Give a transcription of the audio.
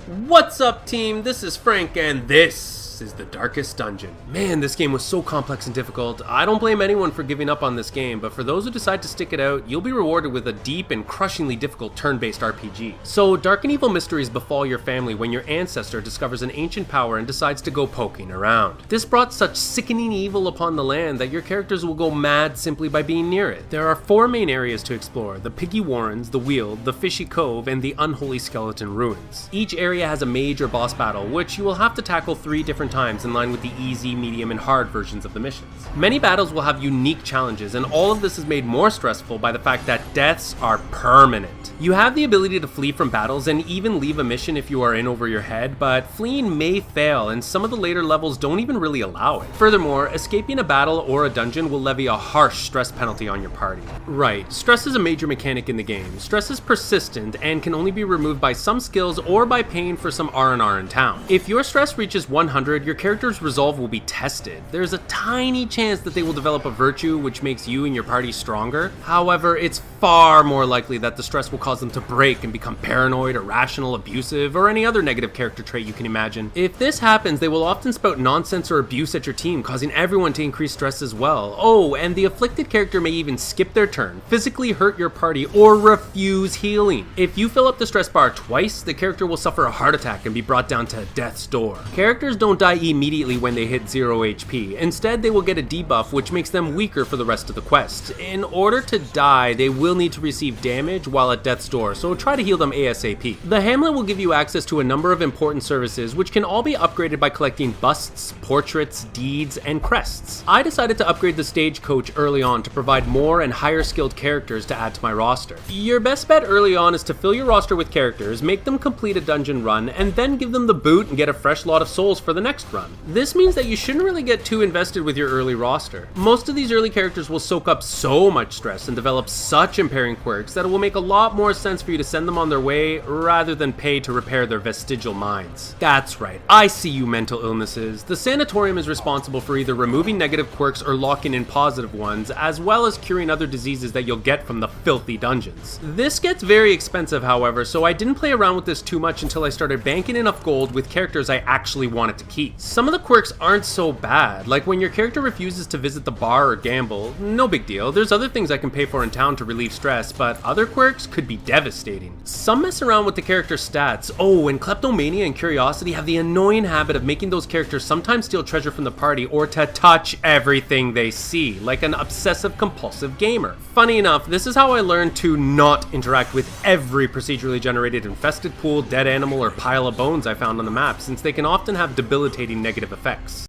What's up, team? This is Frank, and this is the Darkest Dungeon. Man, this game was so complex and difficult. I don't blame anyone for giving up on this game, but for those who decide to stick it out, you'll be rewarded with a deep and crushingly difficult turn-based RPG. So, dark and evil mysteries befall your family when your ancestor discovers an ancient power and decides to go poking around. This brought such sickening evil upon the land that your characters will go mad simply by being near it. There are 4 main areas to explore: the Piggy Warrens, the Weald, the Fishy Cove, and the Unholy Skeleton Ruins. Each area has a major boss battle, which you will have to tackle 3 different times in line with the easy, medium, and hard versions of the missions. Many battles will have unique challenges, and all of this is made more stressful by the fact that deaths are permanent. You have the ability to flee from battles and even leave a mission if you are in over your head, but fleeing may fail, and some of the later levels don't even really allow it. Furthermore, escaping a battle or a dungeon will levy a harsh stress penalty on your party. Right, stress is a major mechanic in the game. Stress is persistent and can only be removed by some skills or by paying for some R&R in town. If your stress reaches 100, your character's resolve will be tested. There's a tiny chance that they will develop a virtue which makes you and your party stronger. However, it's far more likely that the stress will cause them to break and become paranoid, irrational, abusive, or any other negative character trait you can imagine. If this happens, they will often spout nonsense or abuse at your team, causing everyone to increase stress as well. Oh, and the afflicted character may even skip their turn, physically hurt your party, or refuse healing. If you fill up the stress bar twice, the character will suffer a heart attack and be brought down to death's door. Characters don't die immediately when they hit 0 HP. Instead, they will get a debuff which makes them weaker for the rest of the quest. In order to die, they will need to receive damage while at death's door, so try to heal them ASAP. The Hamlet will give you access to a number of important services which can all be upgraded by collecting busts, portraits, deeds, and crests. I decided to upgrade the stagecoach early on to provide more and higher skilled characters to add to my roster. Your best bet early on is to fill your roster with characters, make them complete a dungeon run, and then give them the boot and get a fresh lot of souls for the next run. This means that you shouldn't really get too invested with your early roster. Most of these early characters will soak up so much stress and develop such impairing quirks that it will make a lot more sense for you to send them on their way rather than pay to repair their vestigial minds. That's right, I see you mental illnesses. The sanatorium is responsible for either removing negative quirks or locking in positive ones, as well as curing other diseases that you'll get from the filthy dungeons. This gets very expensive, however, so I didn't play around with this too much until I started banking enough gold with characters I actually wanted to keep. Some of the quirks aren't so bad, like when your character refuses to visit the bar or gamble, no big deal. There's other things I can pay for in town to relieve stress, but other quirks could be devastating. Some mess around with the character's stats. Oh, and kleptomania and curiosity have the annoying habit of making those characters sometimes steal treasure from the party or to touch everything they see, like an obsessive compulsive gamer. Funny enough, this is how I learned to not interact with every procedurally generated infested pool, dead animal, or pile of bones I found on the map, since they can often have debilitating negative effects.